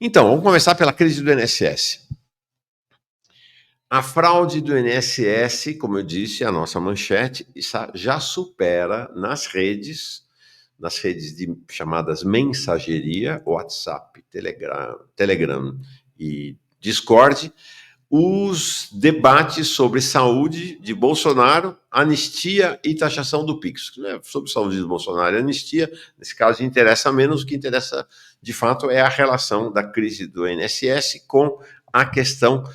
Então, vamos começar pela crise do INSS. A fraude do INSS, como eu disse, a nossa manchete, já supera nas redes chamadas mensageria, WhatsApp, Telegram e Discord, os debates sobre saúde de Bolsonaro, anistia e taxação do Pix. Sobre saúde de Bolsonaro e anistia, nesse caso, interessa menos. O que interessa, de fato, é a relação da crise do INSS com a questão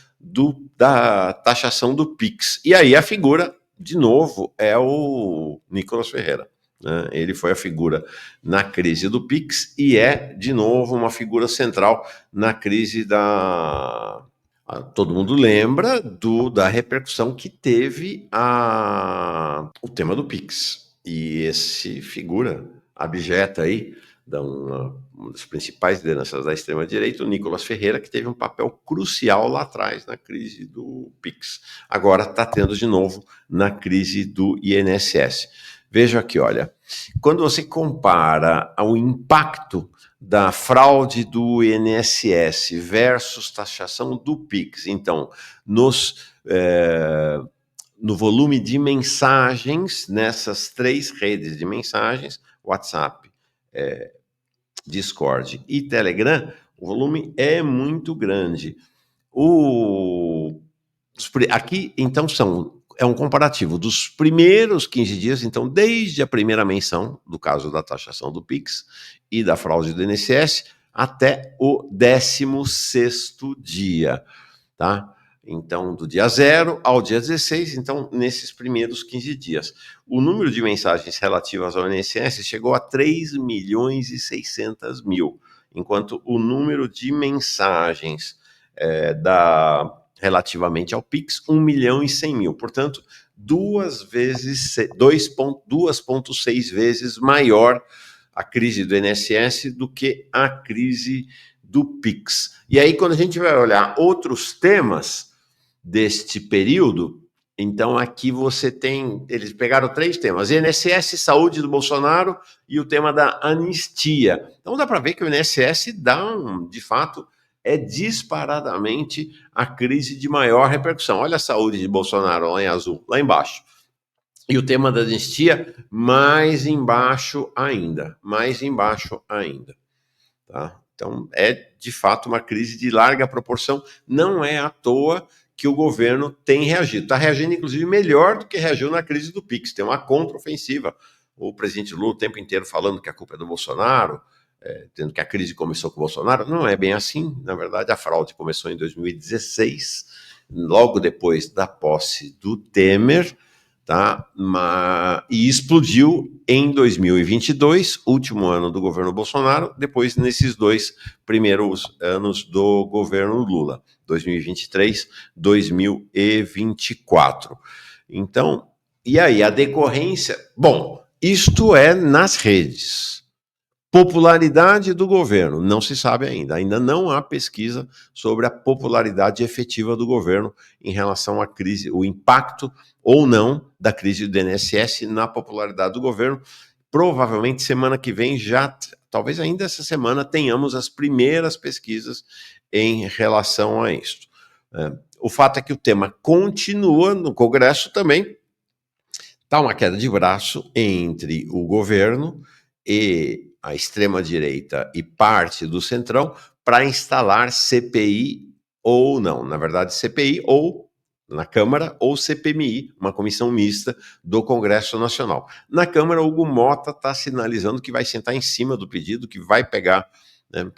da taxação do Pix. E aí a figura, de novo, é o Nicolas Ferreira. Ele foi a figura na crise do Pix e é, de novo, uma figura central na crise da... Todo mundo lembra da repercussão que teve o tema do Pix. E esse figura abjeta aí, uma das principais lideranças da extrema-direita, o Nicolas Ferreira, que teve um papel crucial lá atrás na crise do Pix. Agora está tendo de novo na crise do INSS. Veja aqui, olha, quando você compara o impacto da fraude do INSS versus taxação do Pix, então, no volume de mensagens nessas três redes de mensagens, WhatsApp, Discord e Telegram, o volume é muito grande. Aqui, então, é um comparativo dos primeiros 15 dias, então, desde a primeira menção, do caso da taxação do Pix e da fraude do INSS, até o 16º dia, tá? Então, do dia 0 ao dia 16, então, nesses primeiros 15 dias. O número de mensagens relativas ao INSS chegou a 3.600.000, enquanto o número de mensagens relativamente ao Pix, 1.100.000. Portanto, 2,6 vezes maior a crise do INSS do que a crise do Pix. E aí, quando a gente vai olhar outros temas deste período, então aqui você tem, eles pegaram 3 temas, INSS, saúde do Bolsonaro e o tema da anistia. Então dá para ver que o INSS de fato, é disparadamente a crise de maior repercussão. Olha a saúde de Bolsonaro lá em azul, lá embaixo. E o tema da anistia, mais embaixo ainda. Tá? Então, é de fato uma crise de larga proporção. Não é à toa que o governo tem reagido. Está reagindo, inclusive, melhor do que reagiu na crise do Pix. Tem uma contraofensiva. O presidente Lula o tempo inteiro falando que a culpa é do Bolsonaro, tendo que a crise começou com o Bolsonaro. Não é bem assim. Na verdade, a fraude começou em 2016, logo depois da posse do Temer, tá? E explodiu em 2022, último ano do governo Bolsonaro, depois nesses 2 primeiros anos do governo Lula, 2023, 2024. Então, e aí a decorrência? Bom, isto é nas redes. Popularidade do governo, não se sabe ainda não há pesquisa sobre a popularidade efetiva do governo em relação à crise, o impacto ou não da crise do INSS na popularidade do governo. Provavelmente semana que vem, talvez ainda essa semana, tenhamos as primeiras pesquisas em relação a isso. O fato é que o tema continua no Congresso também, está uma queda de braço entre o governo e a extrema-direita e parte do Centrão para instalar CPI ou não. Na verdade, CPI ou na Câmara ou CPMI, uma comissão mista do Congresso Nacional. Na Câmara, Hugo Mota está sinalizando que vai sentar em cima do pedido, que vai pegar...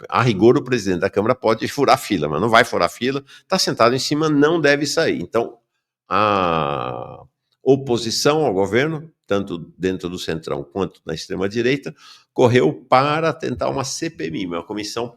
A rigor, o presidente da Câmara pode furar fila, mas não vai furar fila, está sentado em cima, não deve sair. Então, a oposição ao governo, tanto dentro do Centrão quanto na extrema-direita, correu para tentar uma CPMI, uma comissão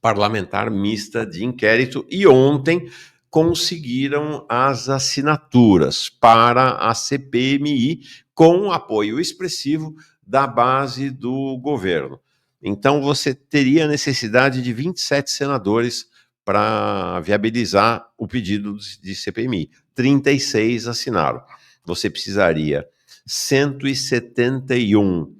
parlamentar mista de inquérito, e ontem conseguiram as assinaturas para a CPMI com apoio expressivo da base do governo. Então você teria necessidade de 27 senadores para viabilizar o pedido de CPMI. 36 assinaram. Você precisaria 171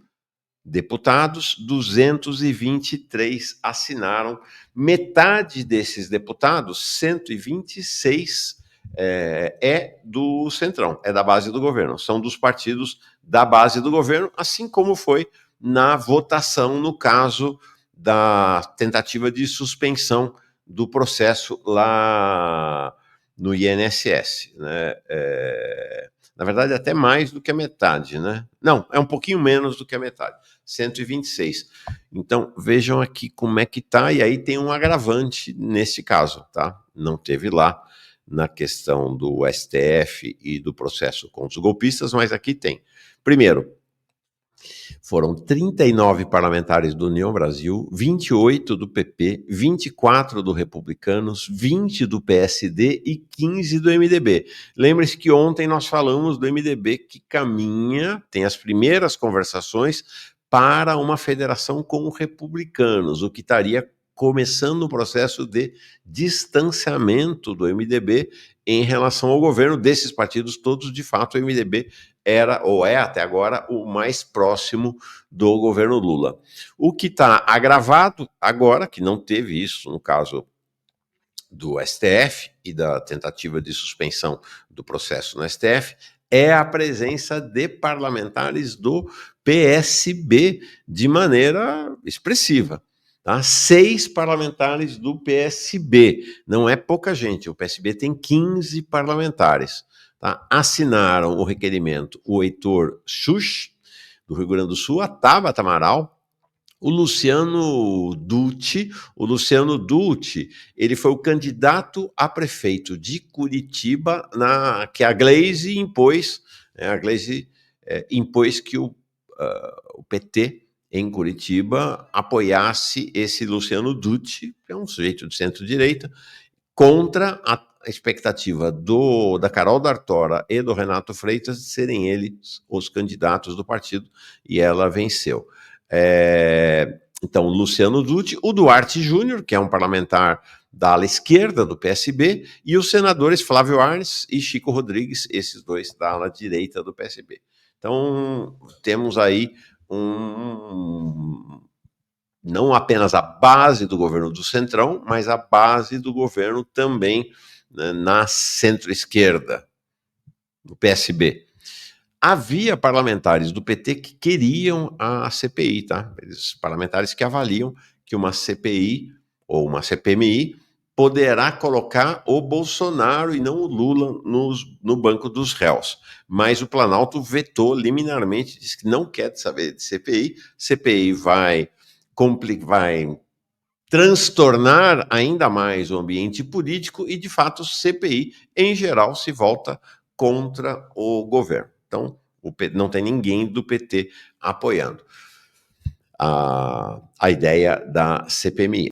deputados, 223 assinaram Metade desses deputados, 126, é do Centrão, é da base do governo, são dos partidos da base do governo, assim como foi na votação no caso da tentativa de suspensão do processo lá no INSS, né? Na verdade, até mais do que a metade, né? Não, é um pouquinho menos do que a metade, 126. Então, vejam aqui como é que tá, e aí tem um agravante nesse caso, tá? Não teve lá na questão do STF e do processo contra os golpistas, mas aqui tem. Primeiro, foram 39 parlamentares do União Brasil, 28 do PP, 24 do Republicanos, 20 do PSD e 15 do MDB. Lembre-se que ontem nós falamos do MDB que caminha, tem as primeiras conversações para uma federação com republicanos, o que estaria começando o processo de distanciamento do MDB em relação ao governo desses partidos todos. De fato, o MDB era, ou é até agora, o mais próximo do governo Lula. O que está agravado agora, que não teve isso no caso do STF e da tentativa de suspensão do processo no STF, é a presença de parlamentares do PSB de maneira expressiva. Tá? 6 parlamentares do PSB, não é pouca gente, o PSB tem 15 parlamentares. Tá? Assinaram o requerimento o Heitor Schuch, do Rio Grande do Sul, a Tabata Amaral, o Luciano Dutti. Ele foi o candidato a prefeito de Curitiba, que a Glaze impôs, impôs que o PT em Curitiba apoiasse esse Luciano Dutti, que é um sujeito de centro-direita, contra a expectativa da Carol D'Artora e do Renato Freitas de serem eles os candidatos do partido, e ela venceu. Então, Luciano Dutti, o Duarte Júnior, que é um parlamentar da ala esquerda do PSB, e os senadores Flávio Arnes e Chico Rodrigues, esses dois da ala direita do PSB. Então, temos aí não apenas a base do governo do Centrão, mas a base do governo também, né, na centro-esquerda, do PSB. Havia parlamentares do PT que queriam a CPI, tá? Parlamentares que avaliam que uma CPI ou uma CPMI poderá colocar o Bolsonaro e não o Lula no banco dos réus. Mas o Planalto vetou liminarmente, disse que não quer saber de CPI. CPI vai transtornar ainda mais o ambiente político e, de fato, CPI, em geral, se volta contra o governo. Então, não tem ninguém do PT apoiando a ideia da CPMI.